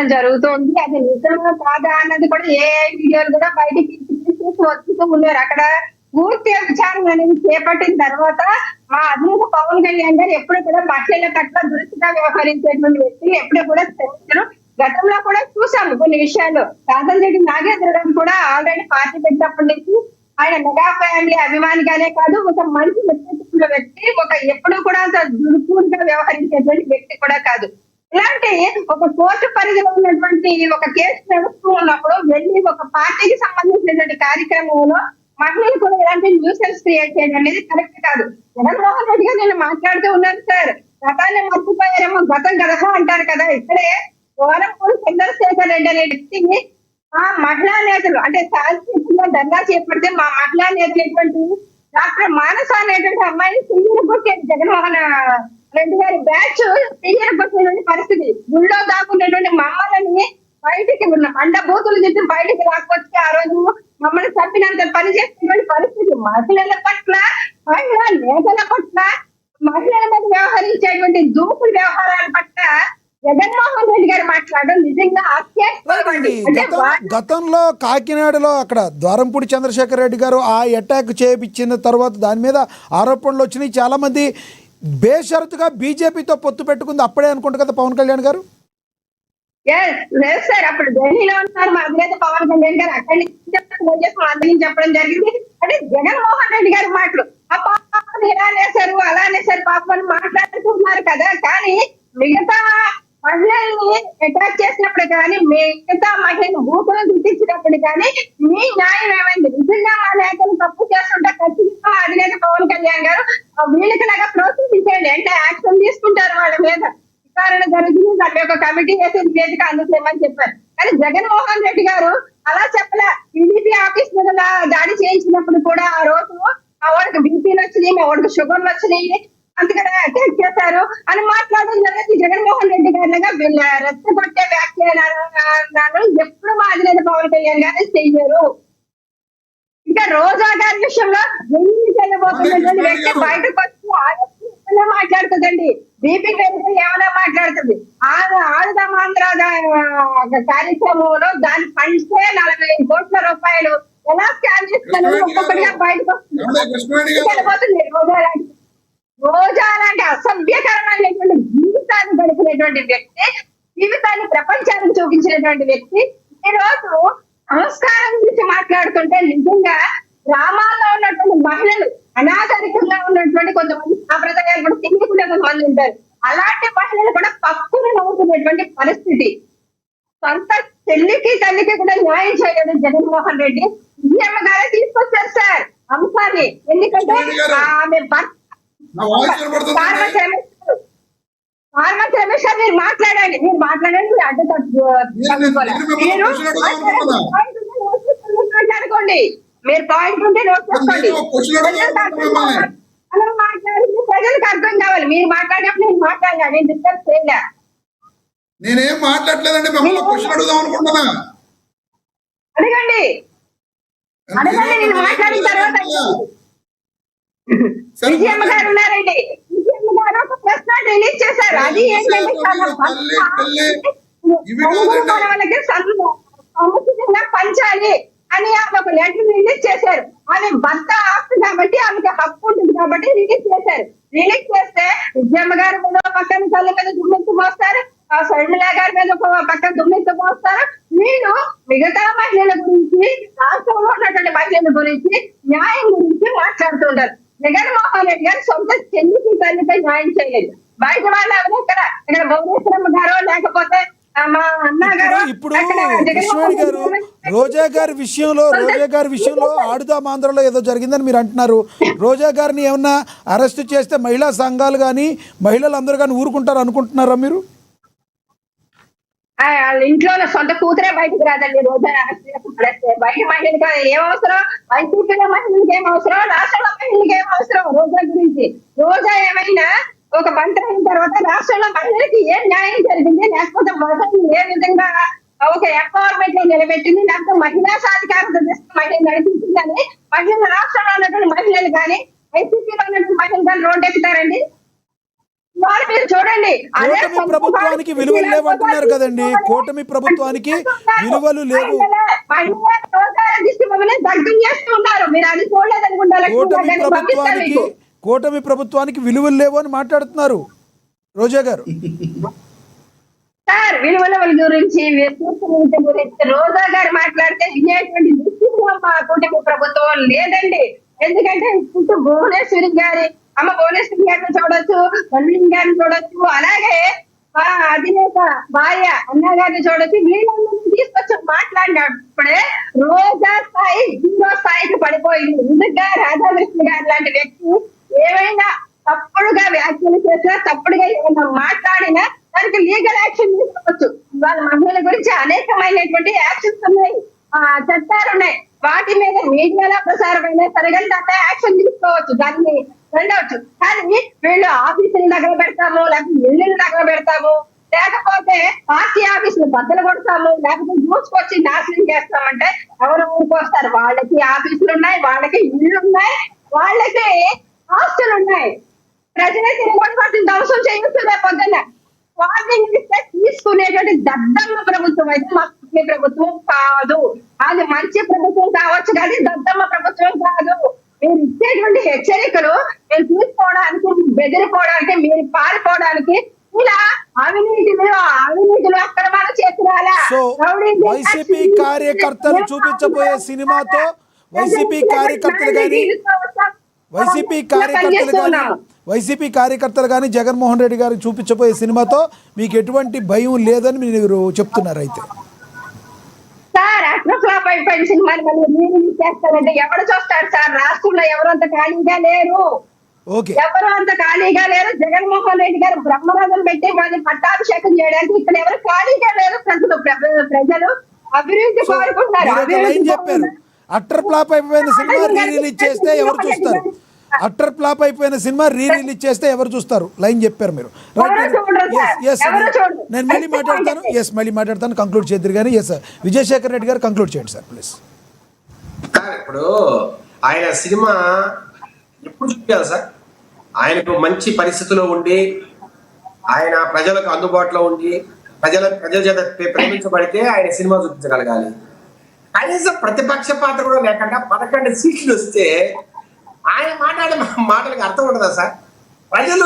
ప్రచారం జరుగుతుంది. అది నిజమా కాదా అన్నది కూడా ఏఐ వీడియోలు కూడా బయటికి తీసేసి వస్తుతూ ఉన్నారు. అక్కడ పూర్తిగా విచారణ అనేది చేపట్టిన తర్వాత మా అధినేత పవన్ కళ్యాణ్ గారు ఎప్పుడు కూడా మహిళల పట్ల దురుసుగా వ్యవహరించేటువంటి వ్యక్తి ఎప్పుడు కూడా శ్రమించరు. గతంలో కూడా చూసాము కొన్ని విషయాలు. రాజంరెడ్డి నాగేంద్ర గారు కూడా ఆల్రెడీ పార్టీ పెట్టినప్పటి నుంచి ఆయన మెగా ఫ్యామిలీ అభిమానిగానే కాదు, ఒక మంచి వ్యక్తిత్వ వ్యక్తి, ఒక ఎప్పుడు కూడా అంత దురుసుగా వ్యవహరించేటువంటి వ్యక్తి కూడా కాదు. ఇలాంటి ఒక కోర్టు పరిధిలో ఉన్నటువంటి ఒక కేసు నడుస్తూ ఉన్నప్పుడు వెళ్ళి ఒక పార్టీకి సంబంధించినటువంటి కార్యక్రమంలో మహిళలు కూడా ఇలాంటి న్యూసెన్స్ క్రియేట్ చేయడం అనేది కరెక్ట్ కాదు. జగన్మోహన్ రెడ్డి గారు నేను మాట్లాడుతూ ఉన్నాను సార్, గతాన్ని మర్చిపోయారేమో, గతం గదహ అంటారు కదా. ఇక్కడే గోరంపూడి చంద్రశేఖర్ రెడ్డి అనే వ్యక్తిని ఆ మహిళా నేతలు అంటే శాంతియుతంగా ధర్నా చేపడితే మా మహిళా నేతలటువంటి డాక్టర్ మానస అనేటువంటి అమ్మాయిని సీనియర్ కొట్టేది జగన్మోహన్ రెడ్డి గారి బ్యాచ్ సీనియర్ కొట్టినటువంటి పరిస్థితి. గుళ్ళో దాక్కున్నటువంటి మమ్మల్ని బయటికి మండ బూతులు తిట్టి బయటికి రాకొచ్చి ఆ రోజు మమ్మల్ని చంపినంత పని చేస్తున్నటువంటి పరిస్థితి. మహిళల పట్ల, మహిళా నేతల పట్ల, మహిళల మీద వ్యవహరించేటువంటి దూకుడు వ్యవహారాల పట్ల జగన్మోహన్ రెడ్డి గారు మాట్లాడడం నిజంగా గతంలో కాకినాడలో అక్కడ ద్వారంపూడి చంద్రశేఖర్ రెడ్డి గారు ఆ అటాక్ చేయించిన తర్వాత దాని మీద ఆరోపణలు వచ్చినాయి. చాలా మంది బేషరతుగా బీజేపీతో పొత్తు పెట్టుకుంది అప్పుడే అనుకుంటు కదా పవన్ కళ్యాణ్ గారు. లేదు సార్, అప్పుడు ఢిల్లీలో ఉన్నారు మా అధినేత పవన్ కళ్యాణ్ గారు. అక్కడి నుంచి చెప్పడం జరిగింది. అంటే జగన్మోహన్ రెడ్డి గారి మాటలు ఆ పాపని ఇలా అనేసారు అలా అనేసారు పాపని మాట్లాడుతున్నారు కదా. కానీ మిగతా మహిళల్ని అటాక్ చేసినప్పుడు కానీ, మిగతా మహిళలను భూతులను గుర్తించినప్పుడు కానీ మీ న్యాయం ఏమైంది? నిజంగా మా నేతలు తప్పు చేస్తుంటే ఖచ్చితంగా అధినేత పవన్ కళ్యాణ్ గారు వీళ్ళకి లాగా ప్రోత్సహించండి, అంటే యాక్షన్ తీసుకుంటారు వాళ్ళ మీద. విచారణ జరుగుతుంది, దాని యొక్క కమిటీ వేసి నివేదిక అందుతామని చెప్పారు. కానీ జగన్మోహన్ రెడ్డి గారు అలా చెప్పలే. టీడీపీ ఆఫీస్ మీద దాడి చేయించినప్పుడు కూడా ఆ రోజు మా వాడికి బీపీలు వచ్చినాయి, మా వాడికి షుగర్లు వచ్చినాయి, అందుకనే అటాక్ చేశారు అని మాట్లాడడం జరిగింది. జగన్మోహన్ రెడ్డి గారిగా రెచ్చగొట్టే వ్యాఖ్యానాలు ఎప్పుడు మా అధినేత పవన్ కళ్యాణ్ గారు చెయ్యరు. ఇంకా రోజా గారి విషయంలో జైలుకి వెళ్ళబోతున్నటువంటి వ్యక్తి బయటకు వచ్చి మాట్లాడుతుందండి. బీపీ పెరిగి ఏమైనా మాట్లాడుతుంది. ఆడుదామాంధ్ర కార్యక్రమంలో దాని ఫండ్స్ 40 కోట్ల రూపాయలు ఎలా స్కాన్ చేస్తున్నారు ఒక్కొక్కటిగా బయటకు వెళ్ళిపోతుంది. రోజా లాంటి అసభ్యకరమైనటువంటి జీవితాన్ని గడిపినటువంటి వ్యక్తి, జీవితాన్ని ప్రపంచానికి చూపించినటువంటి వ్యక్తి ఈ రోజు సంస్కారం గురించి మాట్లాడుతుంటే నిజంగా గ్రామాల్లో ఉన్నటువంటి మహిళలు, అనాగరికంగా ఉన్నటువంటి కొంతమంది సాంప్రదాయాలు కూడా తెలియకుండా కొంతమంది ఉంటారు. అలాంటి మహిళలు కూడా పక్కున నవ్వుతున్నటువంటి పరిస్థితి. సొంత చెల్లికి తల్లికి కూడా న్యాయం చేయడం జగన్మోహన్ రెడ్డి సీఎం గారే తీసుకొచ్చారు సార్ అంశాన్ని. ఎందుకంటే ఆమె భర్త రమేష్ గారు మీరు మాట్లాడండి, అడ్డు మాట్లాడుకోండి. మీరు పాయింట్ ఉంటే నోట్ చేసుకోండి. మాట్లాడింది ప్రజలకు అర్థం కావాలి. మీరు మాట్లాడినప్పుడు నేను మాట్లాడినా, నేను డిస్కస్ చేయలే. నేనేం మాట్లాడలేదండి, అడగండి నేను మాట్లాడిన తర్వాత విజయమ్మ గారు ఉన్నారండి. విజయమ్మ గారు ఒక ప్రశ్న రిలీజ్ చేశారు. అది ఏంటంటే వాళ్ళకి సముచితంగా పంచాలి అని ఆమె ఒక లెటర్ రిలీజ్ చేశారు. ఆమె భర్త ఆస్తి కాబట్టి ఆమెకి హక్కు ఉంటుంది కాబట్టి రిలీజ్ చేశారు. రిలీజ్ చేస్తే విజయమ్మ గారి మీద పక్కన కళ్ళ మీద దుమ్మెత్తు మోస్తారు, ఆ షర్మిలా గారి మీద పక్కన దుమ్మెత్తు మోస్తారు. వీళ్ళు మిగతా మహిళల గురించి, రాష్ట్రంలో ఉన్నటువంటి మహిళల గురించి, న్యాయం గురించి మాట్లాడుతుంటారు. జగన్మోహన్ రెడ్డి గారు సొంత చెల్లికి తల్లిపై న్యాయం చేయలేదు. బయట వాళ్ళు ఎవరు ఇక్కడ భువనేశ్వరమ్మ గారో లేకపోతే మా అన్న గారు. ఇప్పుడు కృష్ణవేణి గారు రోజా గారి విషయంలో ఆడుదాం ఆంధ్రలో ఏదో జరిగిందని మీరు అంటున్నారు. రోజా గారిని ఏమన్నా అరెస్ట్ చేస్తే మహిళా సంఘాలు కానీ మహిళలు అందరూ కానీ ఊరుకుంటారు అనుకుంటున్నారా మీరు? వాళ్ళ ఇంట్లో సొంత కూతురే బయటకు రాదండి. రోజా బయట మహిళలకు ఏం అవసరం? వైసీపీలో మహిళలకు ఏం అవసరం? రాష్ట్రంలో మహిళలకు ఏం అవసరం? రోజా గురించి రోజా ఏమైనా ఒక మంత్రి అయిన తర్వాత రాష్ట్రంలో మహిళలకి ఏం న్యాయం జరిగింది, లేకపోతే మహిళలు ఏ విధంగా ఒక ఎంపవర్మెంట్ లో నిలబెట్టింది, లేకపోతే మహిళా సాధికారత మహిళలు నడిపించిందని మహిళలు రాష్ట్రంలో ఉన్నటువంటి మహిళలు కానీ వైసీపీలో ఉన్నటువంటి మహిళలు కానీ రోడ్డు ఎక్కుతారండి. ఇవాళ మీరు చూడండి అదే కూటమి ప్రభుత్వానికి విలువలు లేవు అంటున్నారు కదండి. కూటమి ప్రభుత్వానికి విలువలు లేవు. దగ్గర చేస్తున్నారు. మీరు అది చూడలేదనుకుంటారు. కూటమి ప్రభుత్వానికి విలువలు లేవు అని మాట్లాడుతున్నారు రోజా గారు. సార్ విలువల గురించి గురించి రోజా గారు మాట్లాడితే వినేటువంటి దృష్టిలో మా కూటమి ప్రభుత్వం లేదండి. ఎందుకంటే ఇప్పుడు భువనేశ్వరి గారి అమ్మ భువనేశ్వరి గారిని చూడొచ్చు, మల్లిన్ గారిని చూడొచ్చు, అలాగే మా అధినేత భార్య అన్న గారిని చూడొచ్చు. వీళ్ళందరినీ తీసుకొచ్చి మాట్లాడినప్పుడే రోజా స్థాయి జీరో స్థాయికి పడిపోయింది. నిజంగా రాధాకృష్ణ గారు లాంటి వ్యక్తి ఏమైనా తప్పుడుగా వ్యాఖ్యలు చేసినా, తప్పుడుగా ఏమైనా మాట్లాడినా దానికి లీగల్ యాక్షన్ తీసుకోవచ్చు. వాళ్ళ మహిళల గురించి అనేకమైనటువంటి యాక్షన్స్ ఉన్నాయి, చట్టాలు ఉన్నాయి. వాటి మీద మీడియాలో ప్రసారమైన సరిగంటే యాక్షన్ తీసుకోవచ్చు, దాన్ని వెళ్ళవచ్చు. కానీ వీళ్ళు ఆఫీసులు దగ్గర పెడతాము, లేకపోతే ఇల్లులు దగ్గర పెడతాము, లేకపోతే పార్టీ ఆఫీసులు బద్దలు కొడతాము, లేకపోతే దూసుకొచ్చి నాశనం చేస్తామంటే ఎవరు ఊరుకొస్తారు? వాళ్ళకి ఆఫీసులు ఉన్నాయి, వాళ్ళకి ఇల్లు ఉన్నాయి, వాళ్ళకి ఆస్తులు ఉన్నాయి. ప్రజలే తిరుగుబాటు వాటిని ధ్వంసం చేయొచ్చు పొద్దున్న. వార్నింగ్ ఇస్తే తీసుకునేటువంటి దద్దమ్మ ప్రభుత్వం అయితే మా ప్రభుత్వం కాదు. అది మంచి ప్రభుత్వం కావచ్చు కానీ దద్దమ్మ ప్రభుత్వం కాదు. మీరు ఇచ్చేటువంటి హెచ్చరికలు మీరు తీసుకోవడానికి, బెదిరిపోవడానికి, మీరు పారిపోవడానికి ఇలా అవినీతిలో అక్రమాలు చేస్తున్నారా? వైసీపీ కార్యకర్తలు చూపించబోయే సినిమాతో వైసీపీ కార్యకర్తలు కానీ జగన్మోహన్ రెడ్డి గారు చూపించబోయే సినిమాతో మీకు ఎటువంటి భయం లేదని మీరు చెప్తున్నారు. అయితే సార్ అట్లా ఫ్లాప్ అయిపోయిన సినిమాని మళ్ళీ రిలీజ్ చేస్తారంటే ఎవరు చూస్తారు సార్? రాష్ట్రంలో ఎవరు అంత ఖాళీగా లేరు, ఎవరు అంత ఖాళీగా లేరు. జగన్మోహన్ రెడ్డి గారు బ్రహ్మరథం పెట్టి వాళ్ళని పట్టాభిషేకం చేయడానికి ఇక్కడ ఎవరు ఖాళీగా లేరు. ప్రజలు అభివృద్ధి కోరుకుంటున్నారు. చెప్పారు అట్టర్ ఫ్లాప్ అయిపోయిన సినిమా రీ రిలీజ్ చేస్తే ఎవరు చూస్తారు? అట్టర్ ఫ్లాప్ అయిపోయిన సినిమా రీ రిలీజ్ చేస్తే ఎవరు చూస్తారు? లైన్ చెప్పారు మీరు. నేను మళ్ళీ మాట్లాడతాను కంక్లూడ్ చేద్దరు కానీ విజయశేఖర్ రెడ్డి గారు కంక్లూడ్ చేయండి సార్ ప్లీజ్. ఇప్పుడు ఆయన సినిమా ఎప్పుడు చూపించాలి సార్? ఆయనకు మంచి పరిస్థితిలో ఉండి, ఆయన ప్రజలకు అందుబాటులో ఉండి, ప్రజల చేత ప్రేమించబడితే ఆయన సినిమా చూపించగలగాలి. కనీసం ప్రతిపక్ష పాత్ర కూడా లేకుండా 11 సీట్లు వస్తే ఆయన మాట్లాడే మాటలకు అర్థం ఉండదా సార్? ప్రజలు